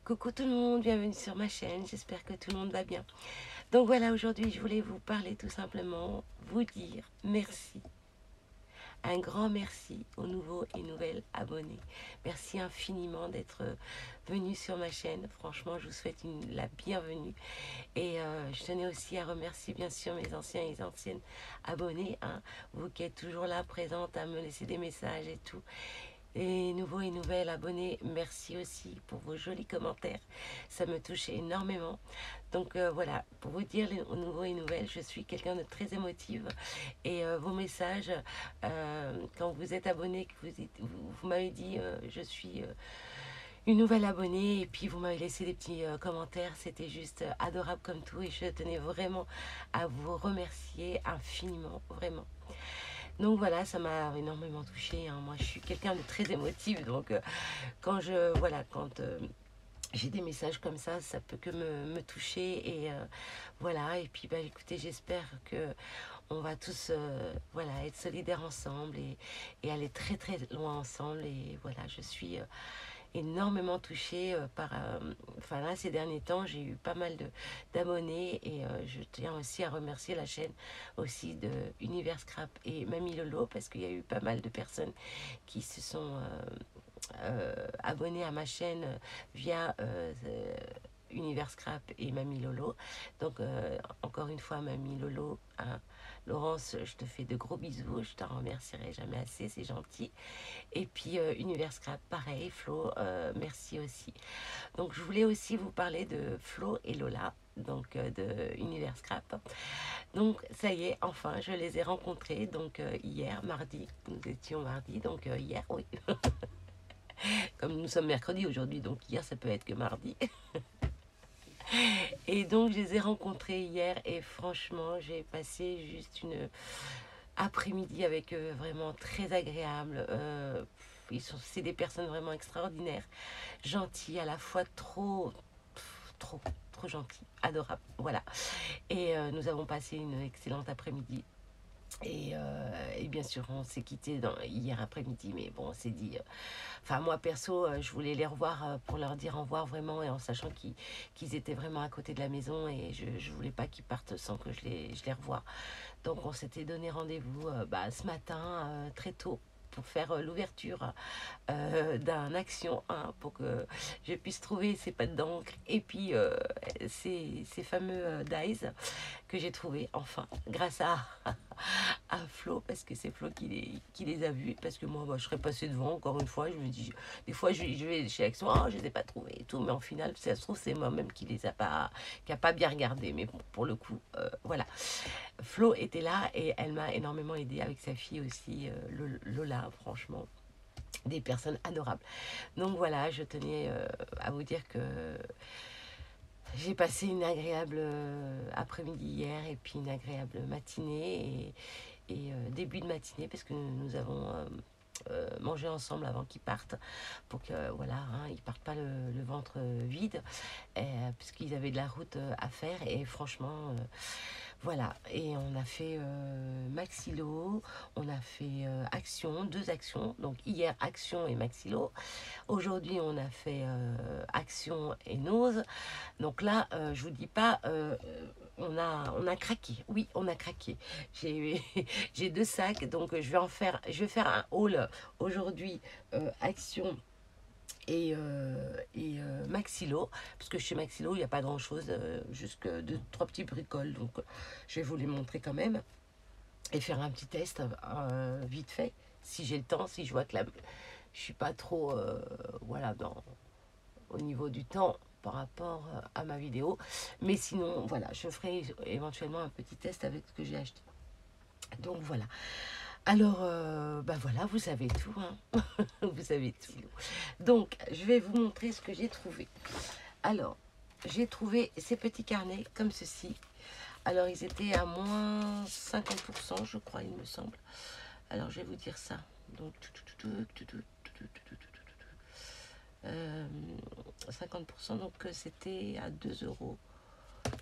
Coucou tout le monde, bienvenue sur ma chaîne, j'espère que tout le monde va bien. Donc voilà, aujourd'hui je voulais vous parler tout simplement, vous dire merci. Un grand merci aux nouveaux et nouvelles abonnés. Merci infiniment d'être venus sur ma chaîne. Franchement, je vous souhaite la bienvenue. Et je tenais aussi à remercier bien sûr mes anciens et anciennes abonnés. Hein, vous qui êtes toujours là, présentes, à me laisser des messages et tout. Et nouveaux et nouvelles abonnés, merci aussi pour vos jolis commentaires. Ça me touche énormément. Donc voilà, pour vous dire les nouveaux et nouvelles, je suis quelqu'un de très émotive. Et vos messages, quand vous êtes abonné, que vous m'avez dit je suis une nouvelle abonnée et puis vous m'avez laissé des petits commentaires, c'était juste adorable comme tout et je tenais vraiment à vous remercier infiniment, vraiment. Donc voilà, ça m'a énormément touchée. Hein. Moi, je suis quelqu'un de très émotif, donc quand j'ai des messages comme ça peut que me toucher et voilà. Et puis, bah, écoutez, j'espère que on va tous, être solidaires ensemble et aller très très loin ensemble. Et voilà, je suis énormément touchée par... enfin là, ces derniers temps, j'ai eu pas mal d'abonnés et je tiens aussi à remercier la chaîne aussi de Univers Scrap et Mamie Lolo parce qu'il y a eu pas mal de personnes qui se sont abonnées à ma chaîne via Univers Scrap et Mamie Lolo. Donc, encore une fois, Mamie Lolo, hein, Laurence, je te fais de gros bisous, je t'en remercierai jamais assez, c'est gentil. Et puis Univers Scrap, pareil, Flo, merci aussi. Donc je voulais aussi vous parler de Flo et Lola, donc de Univers Scrap. Donc ça y est, enfin, je les ai rencontrés, donc hier, mardi, nous étions mardi, donc hier, oui. Comme nous sommes mercredi aujourd'hui, donc hier, ça peut être que mardi. Et donc je les ai rencontrés hier et franchement, j'ai passé juste une après-midi avec eux, vraiment très agréable. C'est des personnes vraiment extraordinaires, gentilles, à la fois trop gentilles, adorables. Voilà. Et nous avons passé une excellente après-midi. Et bien sûr, on s'est quitté hier après-midi, mais bon, on s'est dit. Enfin, moi perso, je voulais les revoir pour leur dire au revoir vraiment, et en sachant qu'ils étaient vraiment à côté de la maison, et je voulais pas qu'ils partent sans que je les revoie. Donc, on s'était donné rendez-vous ce matin, très tôt, pour faire l'ouverture d'un action 1 pour que je puisse trouver ces pattes d'encre et puis ces fameux dies que j'ai trouvé enfin grâce à Flo, parce que c'est Flo qui les a vus, parce que moi je serais passée devant encore une fois, je me dis des fois je vais chez Action, je ne les ai pas trouvés et tout, mais en final ça se trouve c'est moi-même qui a pas bien regardé, mais bon, pour le coup voilà. Flo était là et elle m'a énormément aidé avec sa fille aussi, Lola, franchement des personnes adorables. Donc voilà, je tenais à vous dire que j'ai passé une agréable après-midi hier et puis une agréable matinée et début de matinée parce que nous avons mangé ensemble avant qu'ils partent pour que voilà, hein, ils partent pas le ventre vide puisqu'ils avaient de la route à faire et franchement voilà, et on a fait Maxilo, on a fait Action, 2 actions, donc hier Action et Maxilo. Aujourd'hui on a fait Action et Nose. Donc là, je vous dis pas, on a craqué, oui on a craqué. J'ai j'ai 2 sacs, donc je vais faire un haul aujourd'hui Action et Maxilo, parce que chez Maxilo, il n'y a pas grand-chose, juste que 2-3 petits bricoles, donc je vais vous les montrer quand même, et faire un petit test vite fait, si j'ai le temps, si je vois que je suis pas trop, au niveau du temps par rapport à ma vidéo, mais sinon, voilà, je ferai éventuellement un petit test avec ce que j'ai acheté. Donc voilà. Alors, voilà, vous savez tout, hein. Vous savez tout. Donc, je vais vous montrer ce que j'ai trouvé. Alors, j'ai trouvé ces petits carnets comme ceci. Alors, ils étaient à moins 50%, je crois, il me semble. Alors, je vais vous dire ça. Donc, 50%, donc c'était à 2 euros.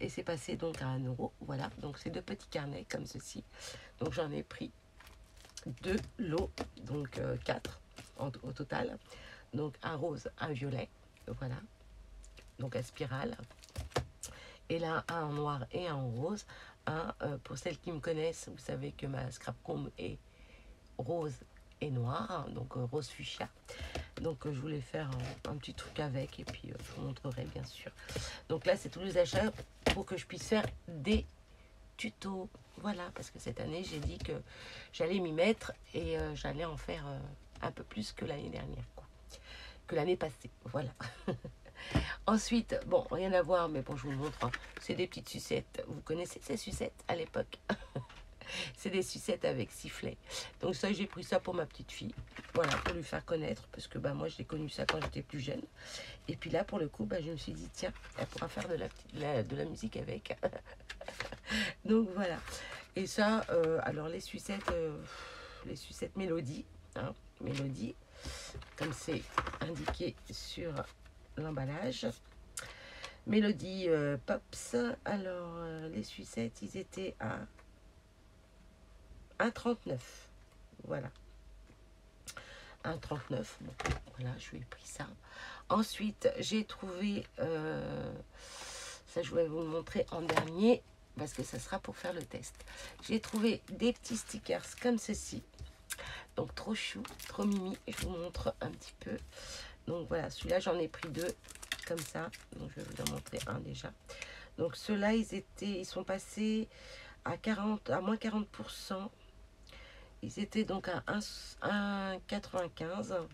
Et c'est passé donc à 1 euro. Voilà, donc c'est 2 petits carnets comme ceci. Donc, j'en ai pris 2 lots, donc 4 au total. Donc un rose, un violet, voilà. donc à spirale. Et là, un en noir et un en rose. Pour celles qui me connaissent, vous savez que ma scrap comb est rose et noir, hein, donc rose fuchsia. Donc je voulais faire un petit truc avec et puis je vous montrerai bien sûr. Donc là, c'est tous les achats pour que je puisse faire des tutos. Voilà, parce que cette année, j'ai dit que j'allais m'y mettre et j'allais en faire un peu plus que l'année dernière, quoi. Que l'année passée, voilà. Ensuite, bon, rien à voir, mais bon, je vous le montre, hein. C'est des petites sucettes. Vous connaissez ces sucettes à l'époque? C'est des sucettes avec sifflet. Donc ça, j'ai pris ça pour ma petite fille. Voilà, pour lui faire connaître, parce que bah, moi, j'ai connu ça quand j'étais plus jeune. Et puis là, pour le coup, bah, je me suis dit, tiens, elle pourra faire de la musique avec. Donc voilà. Et ça, alors les sucettes Mélodie, hein, Mélodie, comme c'est indiqué sur l'emballage. Mélodie Pops. Alors, les sucettes, ils étaient à 1,39. Voilà. 1,39. Bon, voilà, je lui ai pris ça. Ensuite, j'ai trouvé... ça, je vais vous le montrer en dernier, parce que ça sera pour faire le test. J'ai trouvé des petits stickers comme ceci. Donc, trop chou, trop mimi. Je vous montre un petit peu. Donc, voilà, celui-là, j'en ai pris deux, comme ça. Donc, je vais vous en montrer un déjà. Donc, ceux-là, ils sont passés à moins 40%. Ils étaient donc à 1,95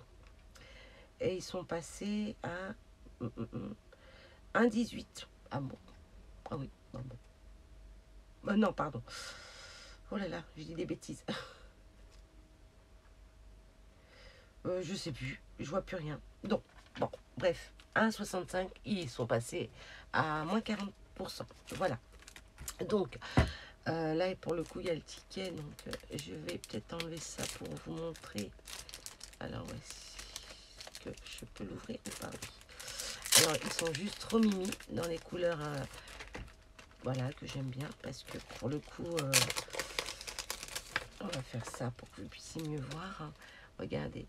et ils sont passés à 1,18. Ah bon? Ah oui, ah bon. Non, pardon. Oh là là, j'ai dit des bêtises. Je sais plus, je vois plus rien. Donc, bon, bref, 1,65, ils sont passés à moins 40%. Voilà. Donc, là, pour le coup, il y a le ticket. Donc, je vais peut-être enlever ça pour vous montrer. Alors, est-ce que je peux l'ouvrir ou pas? Oui. Alors, ils sont juste trop mimi dans les couleurs, voilà, que j'aime bien. Parce que pour le coup, on va faire ça pour que vous puissiez mieux voir, hein. Regardez.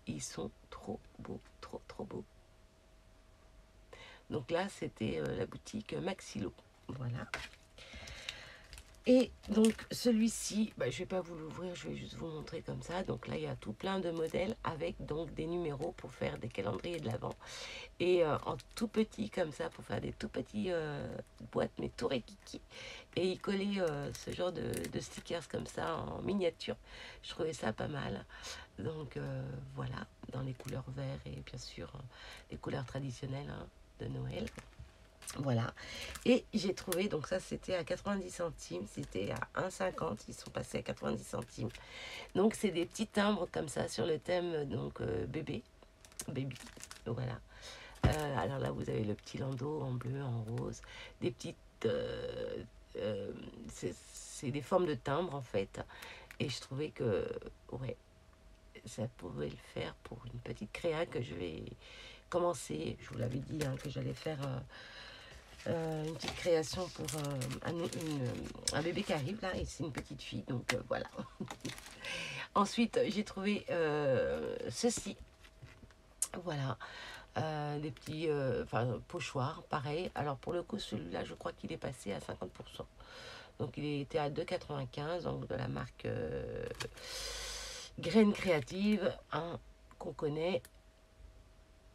Ils sont trop beaux, trop beaux. Donc là, c'était la boutique Maxilo. Voilà. Et donc celui-ci, bah, je ne vais pas vous l'ouvrir, je vais juste vous montrer comme ça. Donc là, il y a tout plein de modèles avec donc des numéros pour faire des calendriers de l'Avent. Et en tout petit comme ça, pour faire des tout petits boîtes, mais tout rikiki. Et y coller ce genre de stickers comme ça en miniature. Je trouvais ça pas mal. Donc voilà, dans les couleurs vert et bien sûr les couleurs traditionnelles, hein, de Noël. Voilà, et j'ai trouvé, donc ça c'était à 90 centimes, c'était à 1,50, ils sont passés à 90 centimes. Donc c'est des petits timbres comme ça sur le thème donc baby, donc voilà. Alors là vous avez le petit landau en bleu, en rose, des petites, c'est des formes de timbres en fait, et je trouvais que, ouais, ça pourrait le faire pour une petite créa que je vais commencer. Je vous l'avais dit, hein, que j'allais faire une petite création pour un bébé qui arrive là, et c'est une petite fille, donc voilà. Ensuite, j'ai trouvé ceci. Voilà, des petits pochoirs, pareil. Alors pour le coup, celui-là, je crois qu'il est passé à 50%. Donc il était à 2,95, donc de la marque Graines Créatives, hein, qu'on connaît.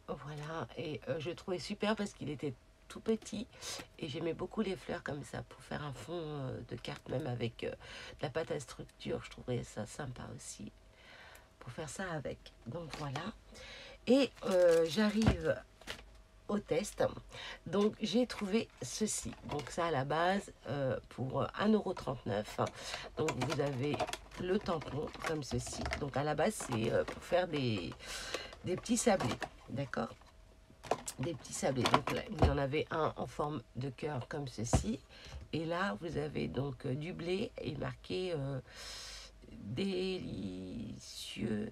Voilà, et je le trouvais super parce qu'il était tout petit et j'aimais beaucoup les fleurs comme ça pour faire un fond de carte, même avec de la pâte à structure. Je trouvais ça sympa aussi pour faire ça avec. Donc voilà, et j'arrive au test. Donc j'ai trouvé ceci. Donc ça à la base pour 1,39 €. Donc vous avez le tampon comme ceci. Donc à la base c'est pour faire des petits sablés, d'accord, des petits sablés. Donc là vous en avez un en forme de cœur comme ceci, et là vous avez donc du blé et marqué délicieux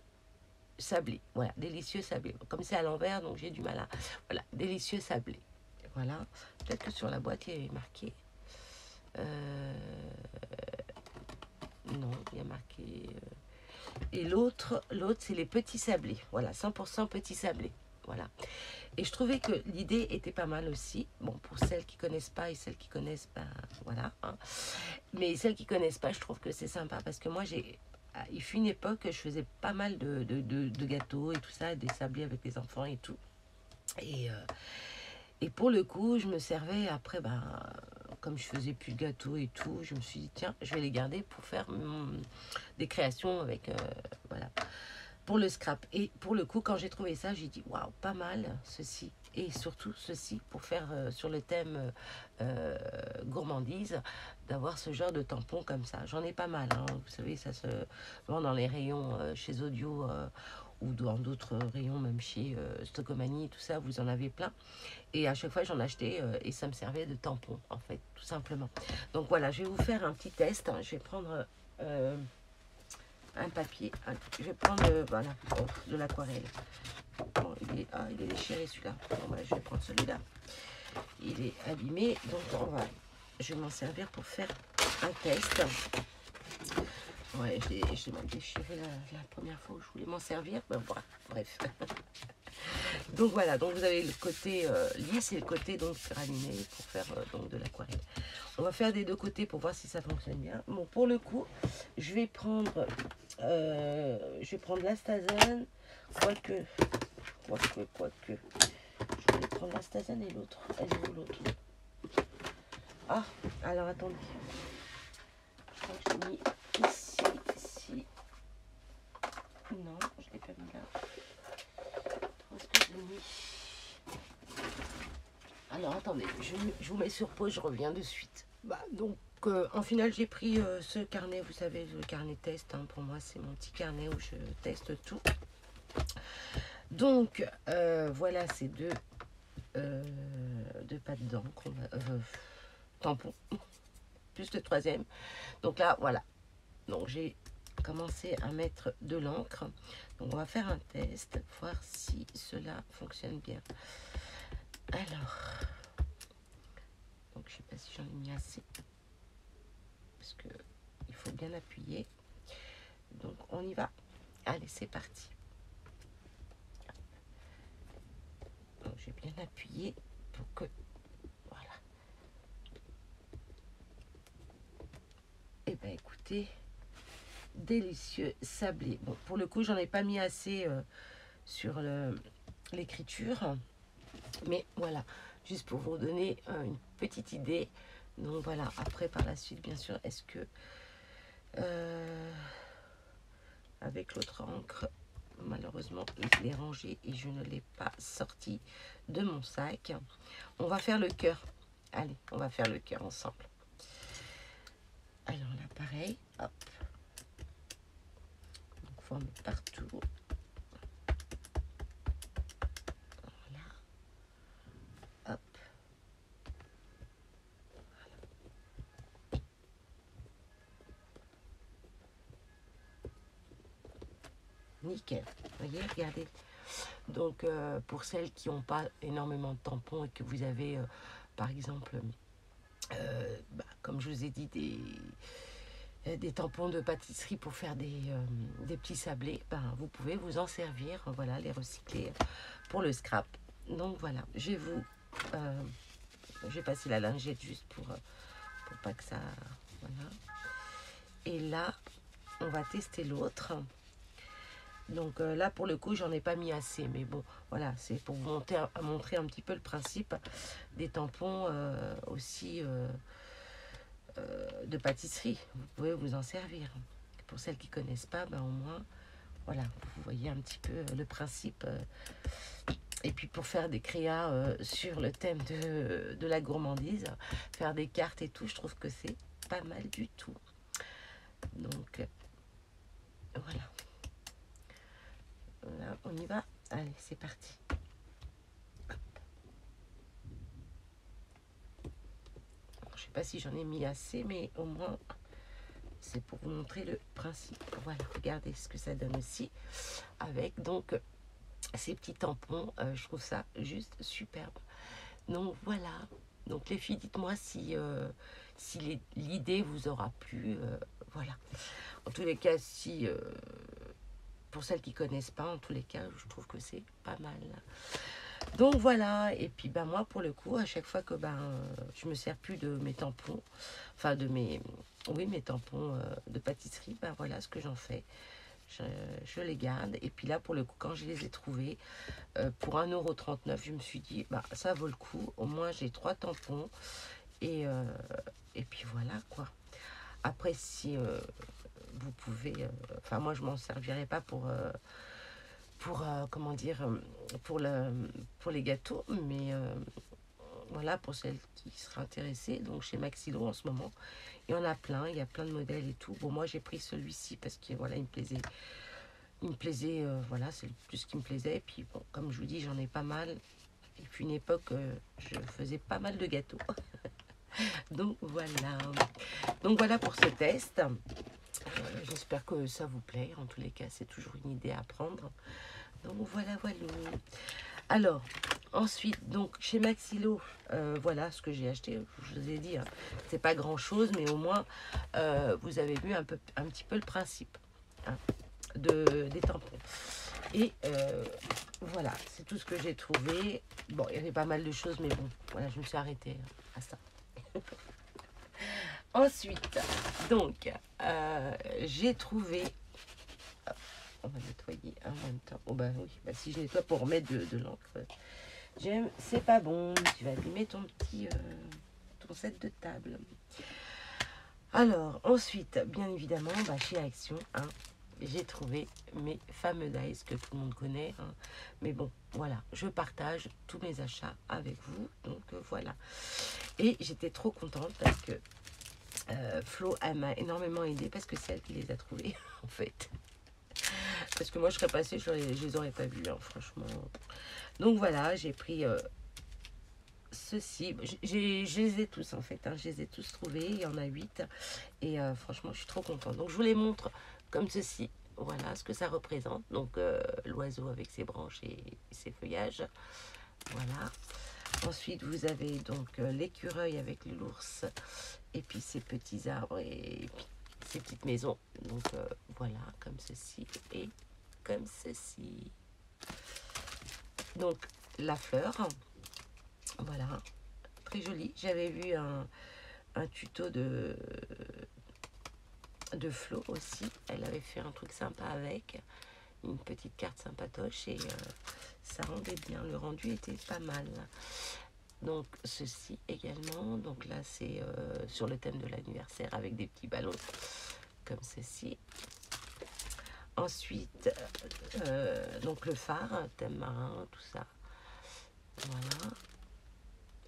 sablé. Voilà, délicieux sablé. Comme c'est à l'envers, donc j'ai du mal à... Voilà, délicieux sablé. Voilà, peut-être que sur la boîte il y avait marqué non, il y a marqué et l'autre c'est les petits sablés. Voilà, 100% petits sablés. voilà. Et je trouvais que l'idée était pas mal aussi. Bon, pour celles qui connaissent pas et celles qui connaissent, ben voilà. Hein. Mais celles qui connaissent pas, je trouve que c'est sympa parce que moi, il fut une époque, je faisais pas mal de gâteaux et tout ça, des sablés avec les enfants et tout. Et, euh, et pour le coup, je me servais après, ben, comme je faisais plus de gâteaux et tout, je me suis dit, tiens, je vais les garder pour faire des créations avec, voilà, pour le scrap. Et pour le coup, quand j'ai trouvé ça, j'ai dit, waouh, pas mal ceci. Et surtout ceci, pour faire sur le thème gourmandise, d'avoir ce genre de tampon comme ça. J'en ai pas mal, hein. Vous savez, ça se vend dans les rayons chez Audio ou dans d'autres rayons, même chez Stockomanie, tout ça, vous en avez plein. Et à chaque fois, j'en achetais et ça me servait de tampon, en fait, tout simplement. Donc voilà, je vais vous faire un petit test. Je vais prendre un papier. Je vais prendre voilà, de l'aquarelle. Bon, il est déchiré celui-là. Bon, voilà, je vais prendre celui-là. Il est abîmé, donc je vais m'en servir pour faire un test. Ouais, je l'ai mal déchiré la première fois où je voulais m'en servir. Ben, voilà, bref. Donc voilà, donc vous avez le côté lisse et le côté donc raminé pour faire donc de l'aquarelle. On va faire des deux côtés pour voir si ça fonctionne bien. Bon, pour le coup, je vais prendre l'astazane, quoique. Je vais prendre l'astazane et l'autre. Elle est où l'autre? Ah, alors attendez. Je crois que je l'ai mis ici. Non, je ne l'ai pas mis là. Où est-ce que je l'ai mis? Alors attendez, je vous mets sur pause, je reviens de suite. Donc en final j'ai pris ce carnet, vous savez, le carnet test, hein, pour moi c'est mon petit carnet où je teste tout. Donc voilà ces deux pâtes d'encre, tampon, plus le troisième. Donc là voilà, donc j'ai commencé à mettre de l'encre. Donc on va faire un test, voir si cela fonctionne bien. Alors, donc je sais pas si j'en ai mis assez, parce que il faut bien appuyer. Donc on y va. Allez, c'est parti. Donc j'ai bien appuyé pour que voilà. Et ben écoutez, délicieux sablé. Bon, pour le coup, j'en ai pas mis assez sur l'écriture, mais voilà, juste pour vous donner une petite idée. Donc voilà, après par la suite, bien sûr, est-ce que avec l'autre encre, malheureusement, je l'ai rangé et je ne l'ai pas sorti de mon sac. On va faire le cœur. Allez, on va faire le cœur ensemble. Alors là, pareil, hop. Donc, faut en mettre partout. Voilà. Hop. Nickel. Vous voyez, regardez. Donc, pour celles qui n'ont pas énormément de tampons et que vous avez, par exemple, comme je vous ai dit, des tampons de pâtisserie pour faire des petits sablés, vous pouvez vous en servir, voilà, les recycler pour le scrap. Donc voilà, je vais passer la lingette juste pour pas que ça... Voilà. Et là, on va tester l'autre. Donc là, pour le coup, j'en ai pas mis assez. Mais bon, voilà, c'est pour vous montrer un petit peu le principe des tampons aussi de pâtisserie. Vous pouvez vous en servir. Pour celles qui ne connaissent pas, au moins, voilà, vous voyez un petit peu le principe. Et puis pour faire des créas sur le thème de la gourmandise, faire des cartes et tout, je trouve que c'est pas mal du tout. Donc, voilà. Là, on y va. Allez, c'est parti. Je sais pas si j'en ai mis assez, mais au moins, c'est pour vous montrer le principe. Voilà, regardez ce que ça donne aussi. Avec donc ces petits tampons, je trouve ça juste superbe. Donc voilà. Donc les filles, dites-moi si l'idée vous aura plu. Voilà. En tous les cas, si pour celles qui connaissent pas, en tous les cas, je trouve que c'est pas mal. Donc voilà, et puis ben moi pour le coup, à chaque fois que je me sers plus de mes tampons, enfin de mes, oui mes tampons de pâtisserie, ben voilà ce que j'en fais. Je les garde, et puis là pour le coup quand je les ai trouvés pour 1,39 €, je me suis dit bah ça vaut le coup, au moins j'ai 3 tampons, et puis voilà quoi. Après si vous pouvez, enfin moi je m'en servirai pas pour comment dire, pour les gâteaux, mais voilà, pour celles qui seraient intéressées. Donc chez Maxilo en ce moment, il y en a plein, il y a plein de modèles et tout. Bon, moi j'ai pris celui-ci parce que voilà, il me plaisait, voilà, c'est plus ce qui me plaisait. Et puis bon, comme je vous dis, j'en ai pas mal. Et puis une époque, je faisais pas mal de gâteaux. Donc voilà pour ce test. J'espère que ça vous plaît. En tous les cas, c'est toujours une idée à prendre. Donc voilà. Alors, ensuite, donc chez Maxilo, voilà ce que j'ai acheté. Je vous ai dit, hein, c'est pas grand chose, mais au moins vous avez vu un petit peu le principe, hein, des tampons. Et voilà, c'est tout ce que j'ai trouvé. Bon, il y avait pas mal de choses, mais bon, voilà, je me suis arrêtée à ça. Ensuite, donc, j'ai trouvé. On va nettoyer en même temps. Oh bah oui, bah si je nettoie pour remettre de l'encre, j'aime, c'est pas bon. Tu vas abîmer ton petit ton set de table. Alors, ensuite, bien évidemment, chez Action, hein, j'ai trouvé mes fameux dice que tout le monde connaît. Hein. Mais bon, voilà, je partage tous mes achats avec vous. Donc voilà. Et j'étais trop contente parce que Flo, elle m'a énormément aidée parce que c'est elle qui les a trouvés, en fait. Parce que moi, je serais passée, je les aurais pas vus, hein, franchement. Donc voilà, j'ai pris ceci. Je les ai tous, en fait. Hein, je les ai tous trouvés. Il y en a 8. Et franchement, je suis trop contente. Donc, je vous les montre comme ceci. Voilà ce que ça représente. Donc, l'oiseau avec ses branches et ses feuillages. Voilà. Ensuite, vous avez donc l'écureuil avec l'ours. Et puis, ces petits arbres et puis, ces petites maisons. Donc, voilà, comme ceci et comme ceci. Donc, la fleur. Voilà, très joli. J'avais vu un tuto de Flo aussi. Elle avait fait un truc sympa avec. Une petite carte sympatoche et ça rendait bien. Le rendu était pas mal. Donc, ceci également. Donc là, c'est sur le thème de l'anniversaire avec des petits ballons comme ceci. Ensuite, donc le phare, thème marin, tout ça. Voilà.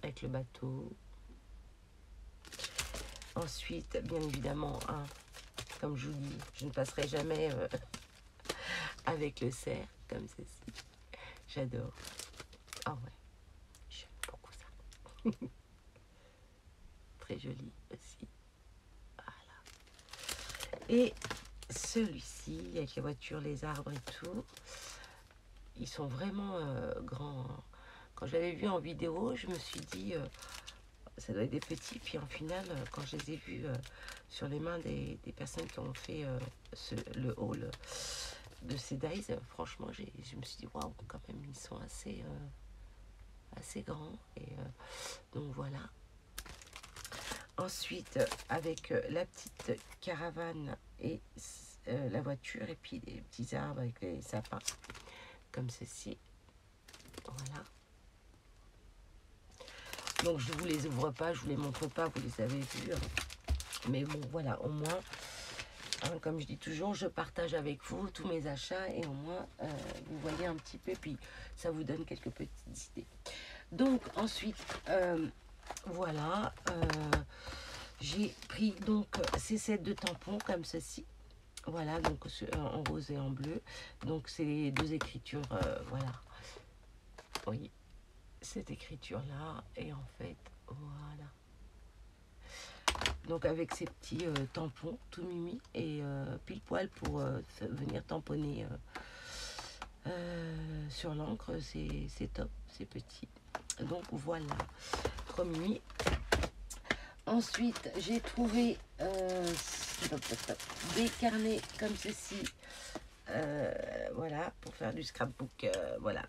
Avec le bateau. Ensuite, bien évidemment, hein, comme je vous dis, je ne passerai jamais avec le cerf, comme ceci. J'adore. Ah ouais, j'aime beaucoup ça. Très joli aussi. Voilà. Et celui-ci, avec les voitures, les arbres et tout, ils sont vraiment grands. Hein. Quand je l'avais vu en vidéo, je me suis dit, ça doit être des petits. Puis en final, quand je les ai vus sur les mains des personnes qui ont fait le haul de ces dies, franchement, je me suis dit, waouh, quand même, ils sont assez grands. Et donc voilà. Ensuite, avec la petite caravane et la voiture, et puis des petits arbres avec les sapins, comme ceci. Voilà. Donc je ne vous les ouvre pas, je ne vous les montre pas, vous les avez vus. Hein. Mais bon, voilà, au moins, hein, comme je dis toujours, je partage avec vous tous mes achats et au moins, vous voyez un petit peu, puis ça vous donne quelques petites idées. Donc ensuite, voilà, j'ai pris donc ces sets de tampons comme ceci. Voilà, donc en rose et en bleu. Donc c'est les deux écritures, voilà. Oui, cette écriture-là. Et en fait, voilà. Donc avec ces petits tampons tout mimi et pile poil pour venir tamponner sur l'encre, c'est top, c'est petit. Donc voilà, trop mimi. Ensuite, j'ai trouvé des carnets comme ceci voilà, pour faire du scrapbook, voilà,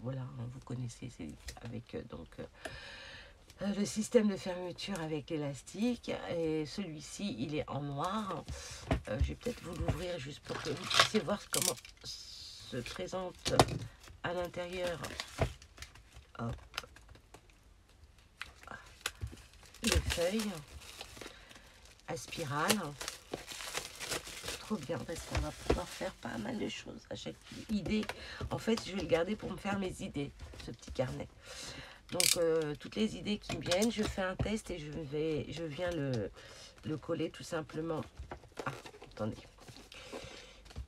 voilà, hein, vous connaissez, c'est avec le système de fermeture avec l'élastique. Et celui-ci, il est en noir. Je vais peut-être vous l'ouvrir juste pour que vous puissiez voir comment se présente à l'intérieur. Hop. Les feuilles à spirale. Trop bien parce qu'on va pouvoir faire pas mal de choses à chaque idée. En fait, je vais le garder pour me faire mes idées, ce petit carnet. Donc, toutes les idées qui me viennent, je fais un test et je viens le coller tout simplement. Ah, attendez.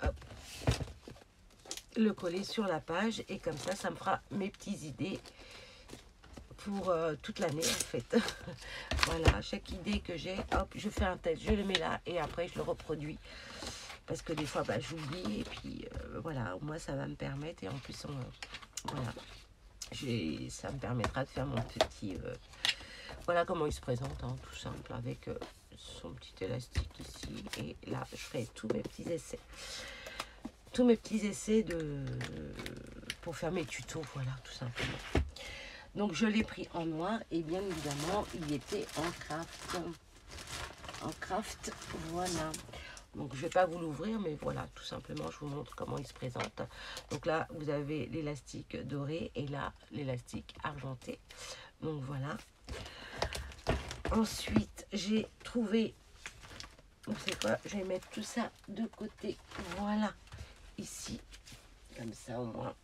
Hop. Le coller sur la page et comme ça me fera mes petites idées pour toute l'année en fait. Voilà, chaque idée que j'ai, hop, je fais un test, je le mets là et après je le reproduis. Parce que des fois, bah, j'oublie et puis voilà, moi ça va me permettre et en plus, voilà, ça me permettra de faire mon petit... voilà comment il se présente, hein, tout simple, avec son petit élastique ici. Et là, je ferai tous mes petits essais. Tous mes petits essais pour faire mes tutos, voilà, tout simplement. Donc, je l'ai pris en noir et bien évidemment, il était en craft. En craft, voilà. Donc, je ne vais pas vous l'ouvrir, mais voilà, tout simplement, je vous montre comment il se présente. Donc là, vous avez l'élastique doré et là, l'élastique argenté. Donc, voilà. Ensuite, j'ai trouvé... Vous savez quoi? Je vais mettre tout ça de côté. Voilà, ici. Comme ça, au moins.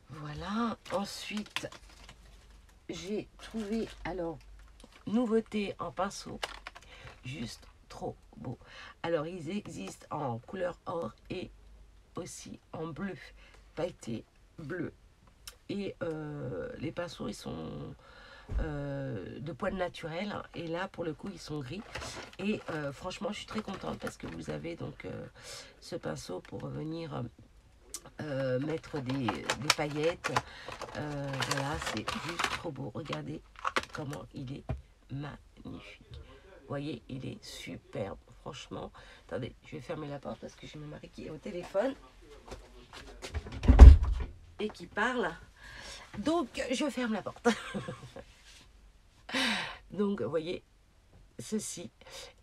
Voilà. Ensuite, j'ai trouvé, alors, nouveauté en pinceau. Juste trop beau. Alors, ils existent en couleur or et aussi en bleu, pailleté bleu. Et les pinceaux, ils sont de poils naturels. Et là, pour le coup, ils sont gris. Et franchement, je suis très contente parce que vous avez donc ce pinceau pour venir mettre des paillettes. Voilà, c'est juste trop beau. Regardez comment il est magnifique. Vous voyez, il est superbe, franchement. Attendez, je vais fermer la porte parce que j'ai mon mari qui est au téléphone et qui parle. Donc, je ferme la porte. Donc, vous voyez, ceci.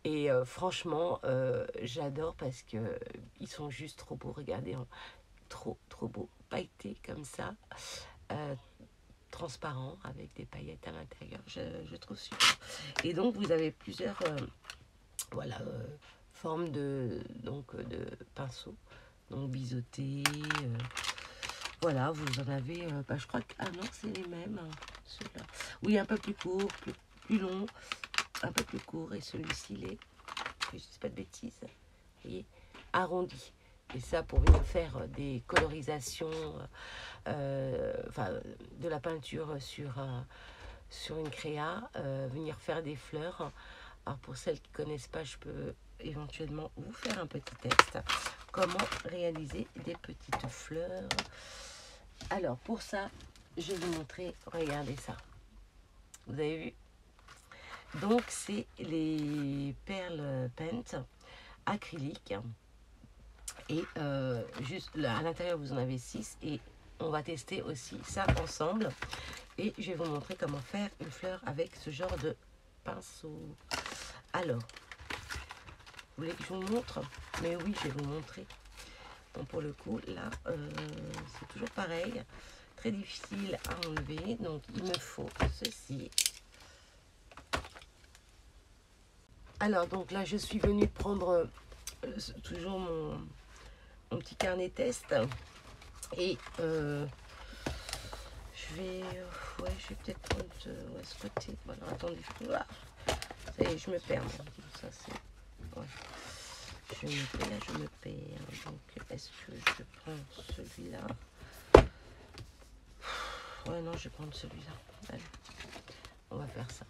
Et franchement, j'adore parce que ils sont juste trop beaux. Regardez, hein. Trop beaux. Pailletés comme ça. Transparent avec des paillettes à l'intérieur. Je trouve super. Et donc, vous avez plusieurs... voilà, forme de pinceau, donc biseauté, voilà, vous en avez, bah, je crois que, ah non, c'est les mêmes, hein, ceux-là, oui, un peu plus court, plus long, un peu plus court, et celui-ci, il est, je ne dis pas de bêtises, vous voyez, arrondi, et ça pour venir faire des colorisations, enfin, de la peinture sur une créa, venir faire des fleurs. Alors pour celles qui ne connaissent pas, je peux éventuellement vous faire un petit test. Comment réaliser des petites fleurs. Alors pour ça, je vais vous montrer, regardez ça. Vous avez vu? Donc c'est les perles peintes acryliques. Et juste là, à l'intérieur, vous en avez 6. Et on va tester aussi ça ensemble. Et je vais vous montrer comment faire une fleur avec ce genre de pinceau. Alors, vous voulez que je vous montre? Mais oui, je vais vous montrer. Bon, pour le coup, là, c'est toujours pareil. Très difficile à enlever. Donc, il me faut ceci. Alors, donc là, je suis venue prendre toujours mon petit carnet test. Et je vais peut-être prendre ce côté. Voilà, attendez, ça y est, je me perds. Ça, c'est... Ouais. Je me perds. Donc, est-ce que je prends celui-là? Ouais, non, je vais prendre celui-là. Allez, on va faire ça.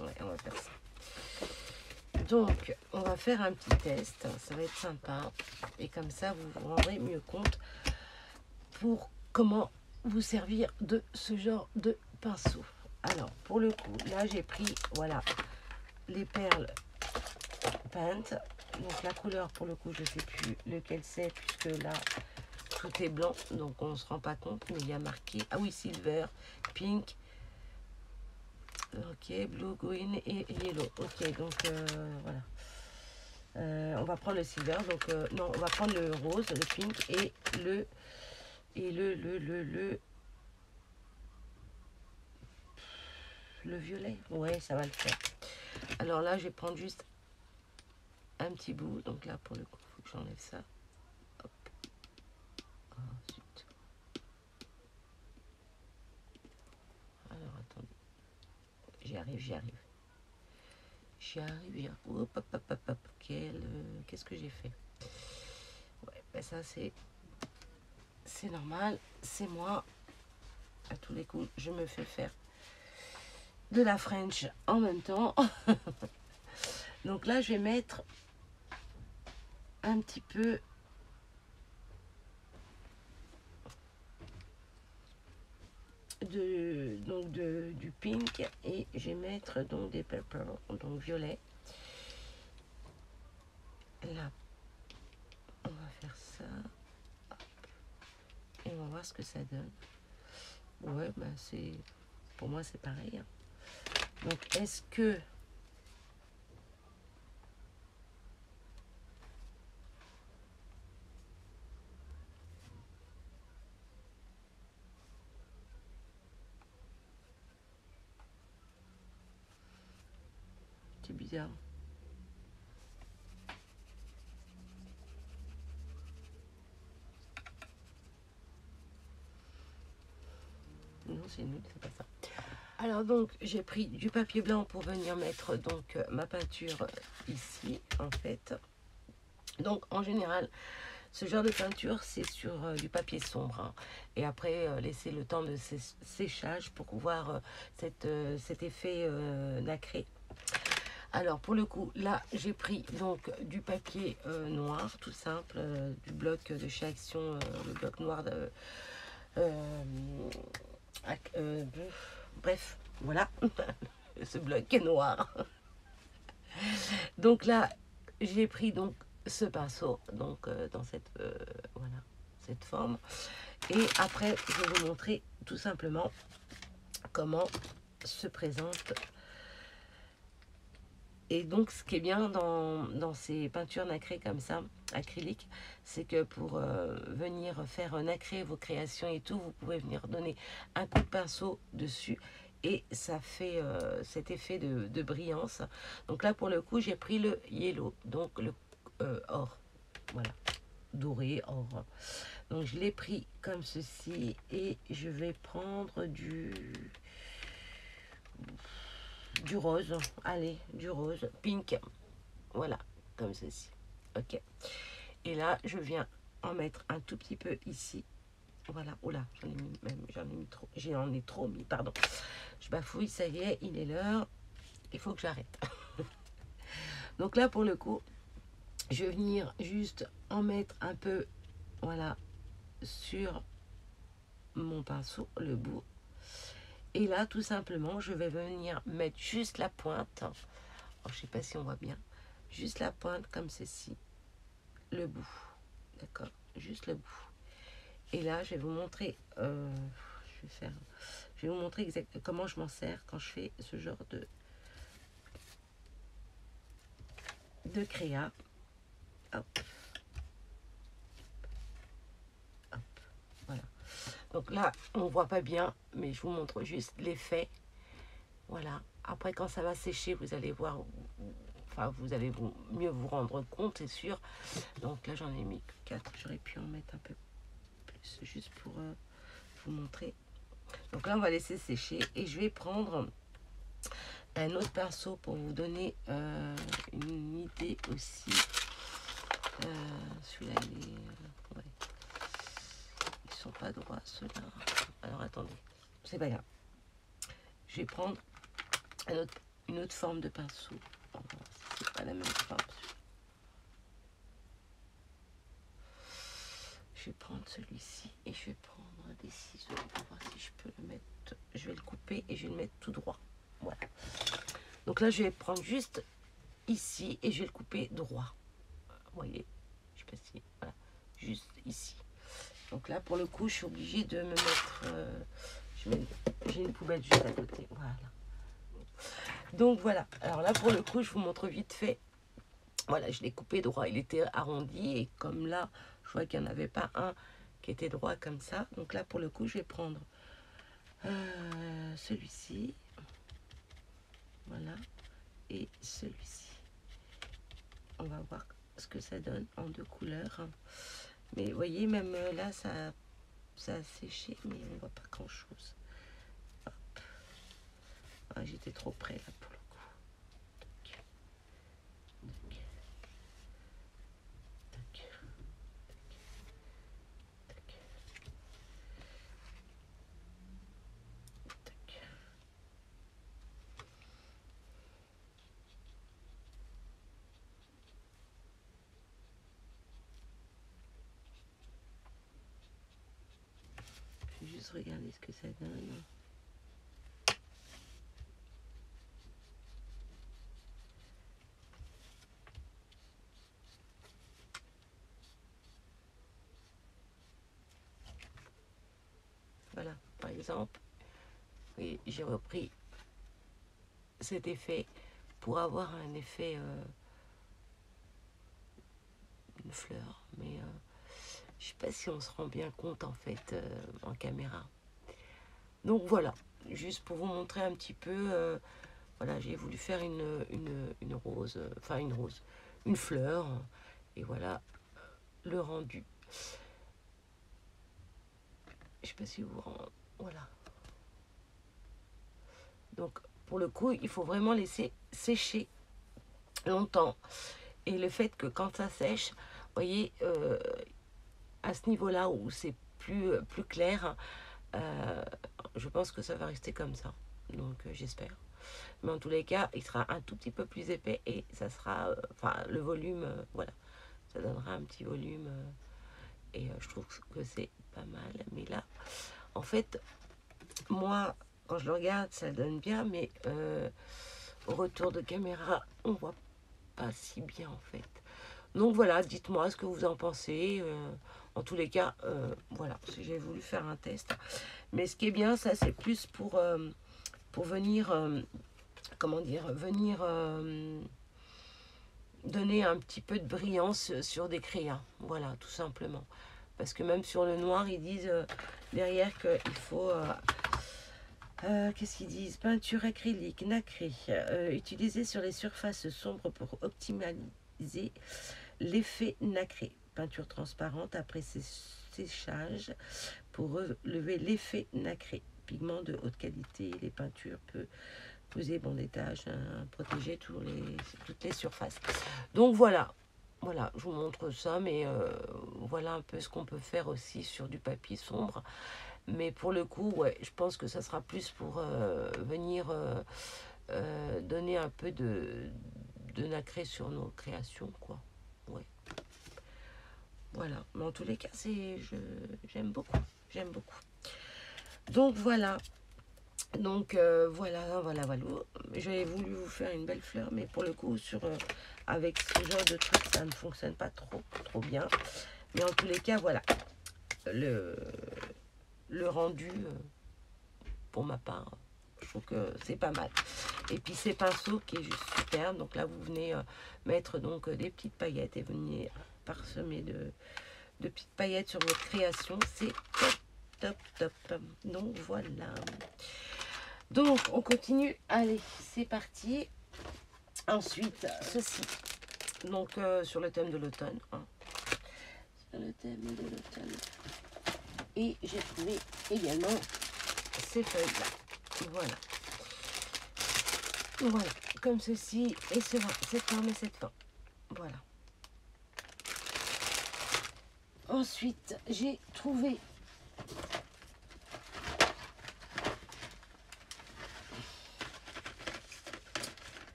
Ouais, on va faire ça. Donc, on va faire un petit test. Ça va être sympa. Et comme ça, vous vous rendrez mieux compte pour comment vous servir de ce genre de pinceau. Alors, pour le coup, là, j'ai pris, voilà, les perles peintes. Donc, la couleur, pour le coup, je ne sais plus lequel c'est, puisque là, tout est blanc, donc on ne se rend pas compte, mais il y a marqué, ah oui, silver, pink, ok, blue, green et yellow. Ok, donc voilà. On va prendre le silver, donc non, on va prendre le rose, le pink et le violet. Ouais, ça va le faire. Alors là, je vais prendre juste un petit bout. Donc là, pour le coup, il faut que j'enlève ça. Hop. Oh, zut. Alors, attendez. J'y arrive, j'y arrive. J'y arrive. Hop, hop, hop, hop, hop. Qu'est-ce que j'ai fait? Ouais, ben ça, c'est normal. C'est moi. À tous les coups, je me fais faire de la French en même temps. Donc là, je vais mettre un petit peu du pink et je vais mettre donc des purple, donc violet. Là, on va faire ça. Hop. Et on va voir ce que ça donne. Ouais, bah c'est... Pour moi, c'est pareil. Hein. Donc, est-ce que... C'est bizarre. Non, c'est nul, c'est pas ça. Alors donc, j'ai pris du papier blanc pour venir mettre donc ma peinture ici, en fait. Donc, en général, ce genre de peinture, c'est sur du papier sombre. Hein. Et après, laisser le temps de séchage pour voir cet effet nacré. Alors, pour le coup, là, j'ai pris donc du papier noir, tout simple, du bloc de chez Action, le bloc noir de... bref, voilà, ce bloc est noir. Donc là, j'ai pris donc ce pinceau, donc dans cette voilà, cette forme. Et après, je vais vous montrer tout simplement comment se présente. Et donc, ce qui est bien dans ces peintures nacrées comme ça, acryliques, c'est que pour venir faire nacrer vos créations et tout, vous pouvez venir donner un coup de pinceau dessus et ça fait cet effet de brillance. Donc là, pour le coup, j'ai pris le yellow, donc le or, voilà, doré, or. Donc, je l'ai pris comme ceci et je vais prendre du rose, allez, du rose, pink, voilà, comme ceci, ok. Et là, je viens en mettre un tout petit peu ici, voilà, oula, j'en ai mis trop, j'en ai trop mis, pardon. Je bafouille, ça y est, il est l'heure, il faut que j'arrête. Donc là, pour le coup, je vais venir juste en mettre un peu, voilà, sur mon pinceau, le bout. Et là, tout simplement, je vais venir mettre juste la pointe. Oh, je ne sais pas si on voit bien. Juste la pointe comme ceci. Le bout. D'accord? Juste le bout. Et là, je vais vous montrer... je vais vous montrer exactement comment je m'en sers quand je fais ce genre de créa. Hop. Hop. Voilà. Donc là, on ne voit pas bien, mais je vous montre juste l'effet. Voilà. Après, quand ça va sécher, vous allez voir, enfin, vous allez mieux vous rendre compte, c'est sûr. Donc là, j'en ai mis 4. J'aurais pu en mettre un peu plus, juste pour vous montrer. Donc là, on va laisser sécher et je vais prendre un autre pinceau pour vous donner une idée aussi. Celui-là, ouais. Ils sont pas droits, ceux-là. Alors, attendez. C'est pas grave. Je vais prendre une autre forme de pinceau. On va voir si c'est pas la même forme. Je je vais prendre celui-ci et je vais prendre des ciseaux pour voir si je peux le mettre. Je vais le couper et je vais le mettre tout droit. Voilà. Donc là, je vais prendre juste ici et je vais le couper droit. Vous voyez, je sais pas si, voilà, juste ici. Donc là, pour le coup, je suis obligée de me mettre. J'ai une poubelle juste à côté. Voilà. Donc voilà. Alors là, pour le coup, je vous montre vite fait. Voilà, je l'ai coupé droit. Il était arrondi et comme là, je vois qu'il n'y en avait pas un qui était droit comme ça. Donc là, pour le coup, je vais prendre celui-ci. Voilà. Et celui-ci. On va voir ce que ça donne en deux couleurs. Mais vous voyez, même là, ça a séché, mais on voit pas grand-chose. Ah, j'étais trop près là pour le coup. Tac. Tac. Tac. Tac. Tac. Je vais juste regarder ce que ça donne. Voilà, par exemple, oui, j'ai repris cet effet pour avoir un effet une fleur, mais je sais pas si on se rend bien compte en fait en caméra. Donc voilà, juste pour vous montrer un petit peu, voilà, j'ai voulu faire une rose, enfin une rose, une fleur, et voilà le rendu. Je sais pas si vous rendez, voilà. Donc pour le coup, il faut vraiment laisser sécher longtemps. Et le fait que quand ça sèche, vous voyez, à ce niveau-là où c'est plus clair, je pense que ça va rester comme ça. Donc j'espère. Mais en tous les cas, il sera un tout petit peu plus épais et ça sera, enfin le volume, voilà, ça donnera un petit volume. Et je trouve que c'est pas mal. Mais là, en fait, moi, quand je le regarde, ça donne bien, mais au retour de caméra, on voit pas si bien en fait. Donc voilà, dites-moi ce que vous en pensez. En tous les cas, voilà, j'ai voulu faire un test. Mais ce qui est bien, ça c'est plus pour venir, comment dire, venir donner un petit peu de brillance sur des crayons. Voilà, tout simplement. Parce que même sur le noir, ils disent derrière qu'il faut... qu'est-ce qu'ils disent? Peinture acrylique, nacrée, utilisée sur les surfaces sombres pour optimiser l'effet nacré. Peinture transparente après séchage pour relever l'effet nacré. Pigment de haute qualité, les peintures peuvent poser bondage, protéger toutes les surfaces. Donc voilà, voilà, je vous montre ça, mais voilà un peu ce qu'on peut faire aussi sur du papier sombre. Mais pour le coup, ouais, je pense que ça sera plus pour venir donner un peu de nacré sur nos créations, quoi. Ouais. Voilà. Mais en tous les cas, j'aime beaucoup. J'aime beaucoup. Donc voilà. Donc voilà. J'avais voulu vous faire une belle fleur, mais pour le coup, avec ce genre de truc, ça ne fonctionne pas trop bien. Mais en tous les cas, voilà. Le rendu, pour ma part, je trouve que c'est pas mal. Et puis ces pinceaux qui est juste super. Donc là, vous venez mettre donc des petites paillettes et venez parsemer de petites paillettes sur votre création. C'est top. Donc voilà. Donc on continue. Allez, c'est parti. Ensuite, ceci. Donc sur le thème de l'automne. Hein. Sur le thème de l'automne. Et j'ai trouvé également ces feuilles-là. Voilà, comme ceci, et cette forme et cette forme. Voilà. Ensuite, j'ai trouvé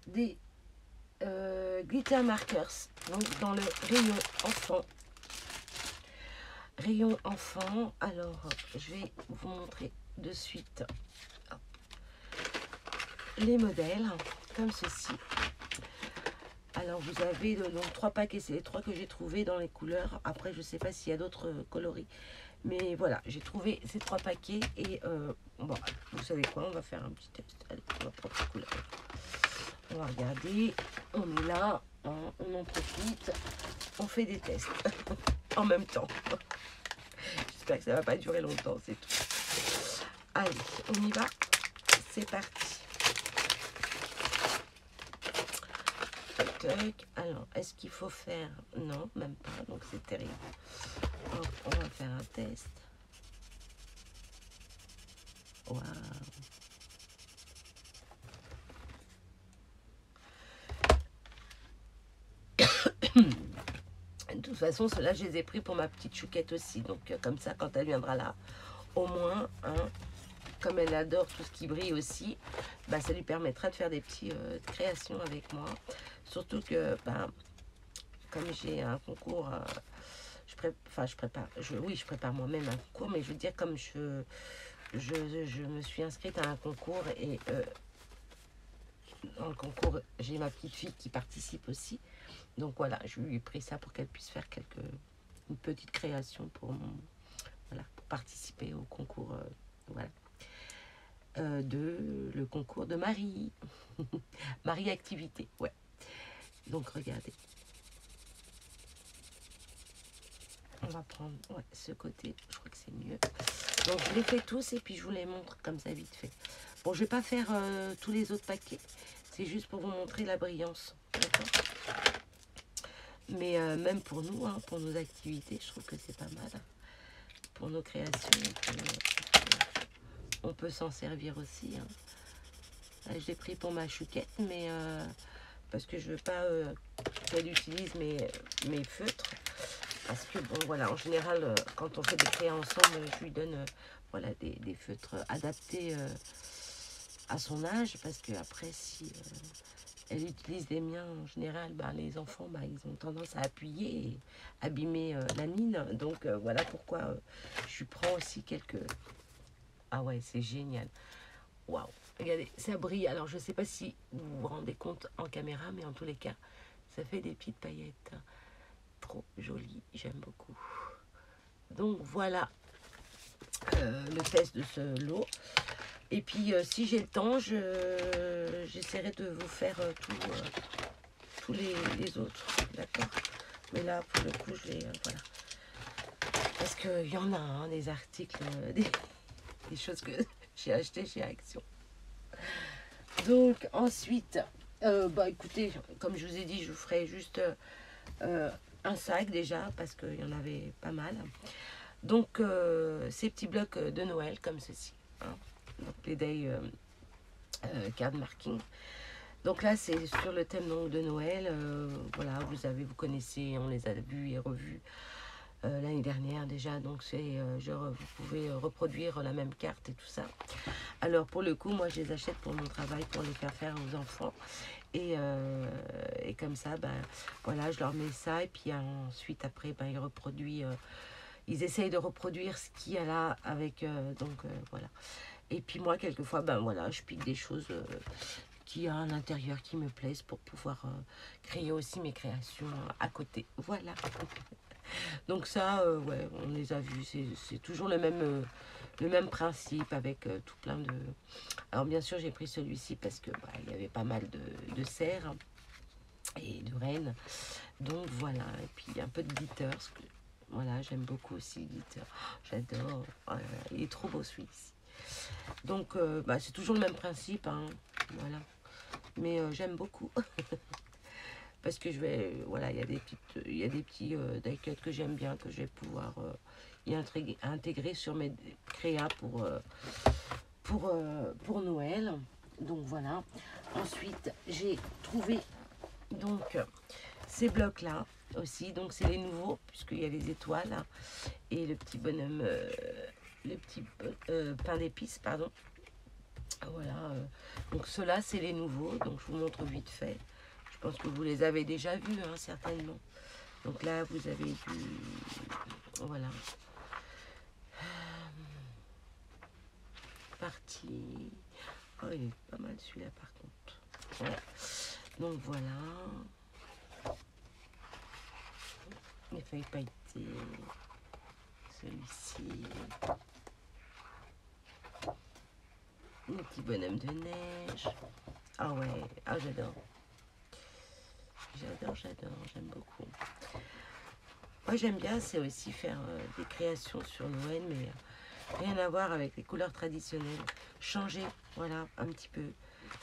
des glitter markers, donc dans le rayon enfant. Rayon enfant. Alors, je vais vous montrer de suite les modèles, comme ceci. Alors, vous avez donc 3 paquets, c'est les 3 que j'ai trouvés dans les couleurs. Après, je ne sais pas s'il y a d'autres coloris. Mais voilà, j'ai trouvé ces 3 paquets. Et bon, vous savez quoi, on va faire un petit test. Allez, on va prendre les couleurs. On va regarder. On est là, hein, on en profite. On fait des tests en même temps. J'espère que ça ne va pas durer longtemps, c'est tout. Allez, on y va. C'est parti. Alors, est-ce qu'il faut faire... Non, même pas, donc c'est terrible. Hop, on va faire un test. Waouh. De toute façon, ceux-là, je les ai pris pour ma petite chouquette aussi. Donc, comme ça, quand elle viendra là, au moins, hein, comme elle adore tout ce qui brille aussi, bah, ça lui permettra de faire des petites créations avec moi. Surtout que, bah, comme j'ai un concours, je prépare moi-même un concours, mais je veux dire, comme je me suis inscrite à un concours et dans le concours, j'ai ma petite fille qui participe aussi. Donc voilà, je lui ai pris ça pour qu'elle puisse faire une petite création pour participer au concours, le concours de Marie. Marie Activité, ouais. Donc regardez. On va prendre ce côté, je crois que c'est mieux. Donc je les fais tous et puis je vous les montre comme ça vite fait. Bon, je vais pas faire tous les autres paquets. C'est juste pour vous montrer la brillance. D'accord ? Mais même pour nous, hein, pour nos activités, je trouve que c'est pas mal. Hein. Pour nos créations, on peut s'en servir aussi. Hein. Là, je l'ai pris pour ma chouquette, mais parce que je veux pas qu'elle utilise mes feutres. Parce que, bon, voilà, en général, quand on fait des créas ensemble, je lui donne voilà, des feutres adaptés à son âge. Parce que après, si elle utilise les miens, en général, bah, les enfants, bah, ils ont tendance à appuyer et abîmer la mine. Donc, voilà pourquoi je prends aussi quelques... Ah ouais, c'est génial. Waouh, regardez, ça brille. Alors, je ne sais pas si vous vous rendez compte en caméra, mais en tous les cas, ça fait des petites paillettes. Trop joli, j'aime beaucoup. Donc voilà le test de ce lot. Et puis si j'ai le temps, j'essaierai de vous faire tous les autres, d'accord. Mais là pour le coup je les voilà, parce qu'il y en a hein, des articles, des choses que j'ai achetées chez Action. Donc ensuite, bah écoutez, comme je vous ai dit, je vous ferai juste un sac déjà parce qu'il y en avait pas mal. Donc ces petits blocs de Noël comme ceci, hein. Donc les day card marking. Donc là c'est sur le thème donc, de Noël. Voilà, vous connaissez, on les a vus et revus l'année dernière déjà. Donc c'est vous pouvez reproduire la même carte et tout ça. Alors pour le coup, moi je les achète pour mon travail, pour les faire aux enfants. Et comme ça, ben, voilà, je leur mets ça. Et puis ensuite, après, ben, ils essayent de reproduire ce qu'il y a là avec... voilà. Et puis moi, quelquefois, ben voilà, je pique des choses qui a à l'intérieur qui me plaisent pour pouvoir créer aussi mes créations à côté. Voilà. Donc ça, ouais, on les a vus. C'est toujours le même principe avec tout plein de... Alors bien sûr, j'ai pris celui-ci parce que bah, il y avait pas mal de cerfs et de rennes. Donc voilà, et puis un peu de glitter. Voilà, j'aime beaucoup aussi le glitter. J'adore. Voilà, il est trop beau celui-ci. Donc bah, c'est toujours le même principe. Hein, voilà. Mais j'aime beaucoup. Parce que je vais, voilà, il y a des petits die cuts que j'aime bien, que je vais pouvoir y intégrer sur mes créas pour Noël. Donc voilà. Ensuite, j'ai trouvé donc ces blocs là aussi. Donc c'est les nouveaux, puisqu'il y a les étoiles hein, et le petit bonhomme, le petit pain d'épices, pardon. Voilà. Donc ceux-là, c'est les nouveaux. Donc je vous montre vite fait. Je pense que vous les avez déjà vus, hein, certainement. Donc là, vous avez du... Voilà. celui-ci. Oh, il est pas mal celui-là par contre. Ouais. Donc voilà. Les feuilles pailletées. Celui-ci. Les petits bonhommes de neige. Ah ouais, ah j'adore. J'adore, j'aime beaucoup. Moi j'aime bien, c'est aussi faire des créations sur Noël, mais rien à voir avec les couleurs traditionnelles. Changer, voilà, un petit peu.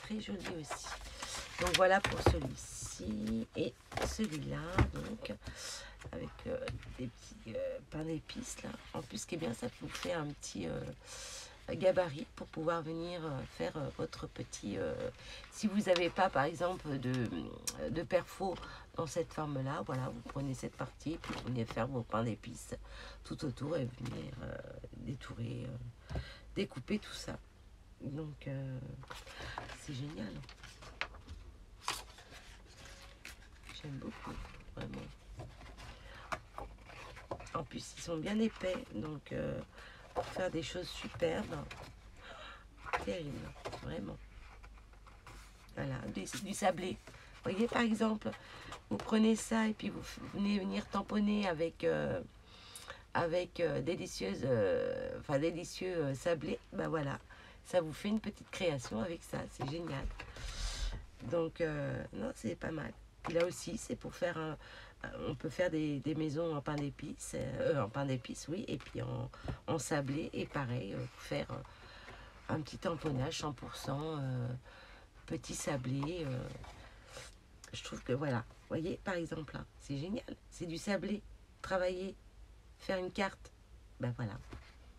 Très joli aussi. Donc voilà pour celui-ci. Et celui-là, donc, avec des petits pains d'épices là. En plus, ce qui est bien, ça vous fait un petit gabarit pour pouvoir venir faire votre petit... si vous n'avez pas, par exemple, de perfo dans cette forme-là, voilà, vous prenez cette partie, puis vous venez faire vos pains d'épices tout autour et venir détourer, découper tout ça. Donc, c'est génial. J'aime beaucoup, vraiment. En plus, ils sont bien épais, donc pour faire des choses superbes, terrible, vraiment. Voilà, du sablé. Vous voyez, par exemple, vous prenez ça et puis vous venez venir tamponner avec, délicieux sablé. Ben voilà, ça vous fait une petite création avec ça, c'est génial. Donc, non, c'est pas mal. Puis là aussi, c'est pour faire on peut faire des maisons en pain d'épices, oui, et puis en sablé, et pareil, faire un petit tamponnage 100% petit sablé. Je trouve que voilà, vous voyez, par exemple, là, c'est génial, c'est du sablé, travailler, faire une carte, ben voilà,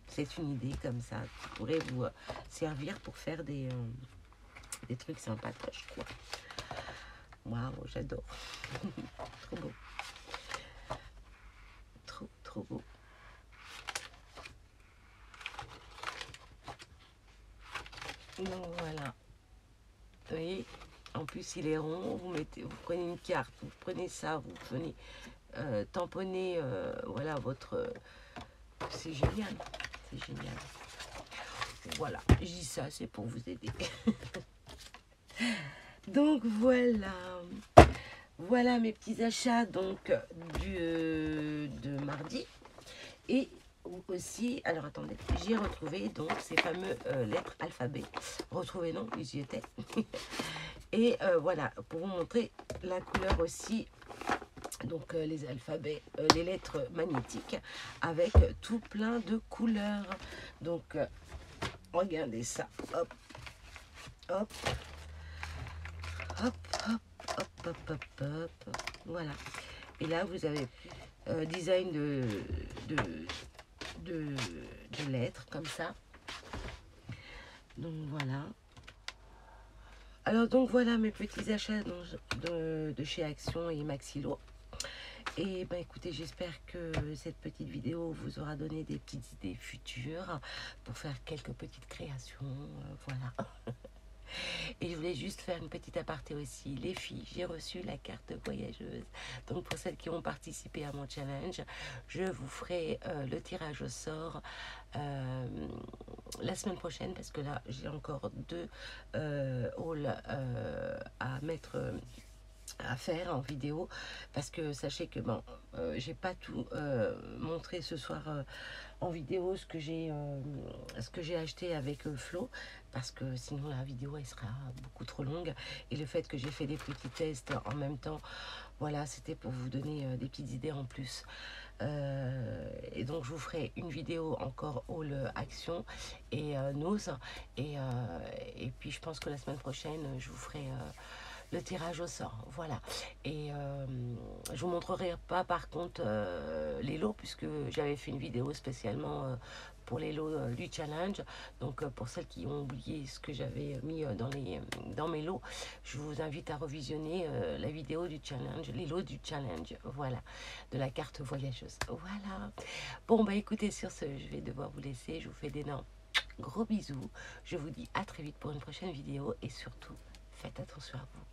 c'est une idée comme ça qui pourrait vous servir pour faire des trucs sympatoches, quoi. Waouh, j'adore. Trop beau. Trop beau. Donc voilà. Vous voyez, en plus il est rond, vous prenez une carte, vous prenez ça, vous venez tamponner, voilà, votre... c'est génial. C'est génial. Voilà, je dis ça, c'est pour vous aider. Donc voilà. Voilà mes petits achats donc de mardi. Et aussi, alors attendez, j'ai retrouvé donc ces fameux lettres alphabet. Retrouvé non, j'y étais. Et voilà, pour vous montrer la couleur aussi. Donc les alphabets, les lettres magnétiques avec tout plein de couleurs. Donc regardez ça. Hop, hop, hop, hop. Hop, hop, hop, hop, voilà. Et là, vous avez design de lettres, comme ça. Donc, voilà. Alors, donc, voilà mes petits achats de chez Action et Maxilo. Et ben écoutez, j'espère que cette petite vidéo vous aura donné des petites idées futures pour faire quelques petites créations, voilà. Et je voulais juste faire une petite aparté aussi. Les filles, j'ai reçu la carte voyageuse. Donc pour celles qui ont participé à mon challenge, je vous ferai le tirage au sort la semaine prochaine. Parce que là, j'ai encore 2 hauls à mettre... à faire en vidéo, parce que sachez que bon, j'ai pas tout montré ce soir en vidéo, ce que j'ai acheté avec Flo, parce que sinon la vidéo elle sera beaucoup trop longue, et le fait que j'ai fait des petits tests en même temps, voilà, c'était pour vous donner des petites idées en plus. Et donc je vous ferai une vidéo encore haul action et nose, et puis je pense que la semaine prochaine je vous ferai le tirage au sort, voilà. Et je vous montrerai pas par contre les lots, puisque j'avais fait une vidéo spécialement pour les lots du challenge. Donc pour celles qui ont oublié ce que j'avais mis dans mes lots, je vous invite à revisionner la vidéo du challenge, les lots du challenge, voilà, de la carte voyageuse, voilà. Bon bah écoutez, sur ce, je vais devoir vous laisser. Je vous fais d'énormes gros bisous. Je vous dis à très vite pour une prochaine vidéo, et surtout, faites attention à vous.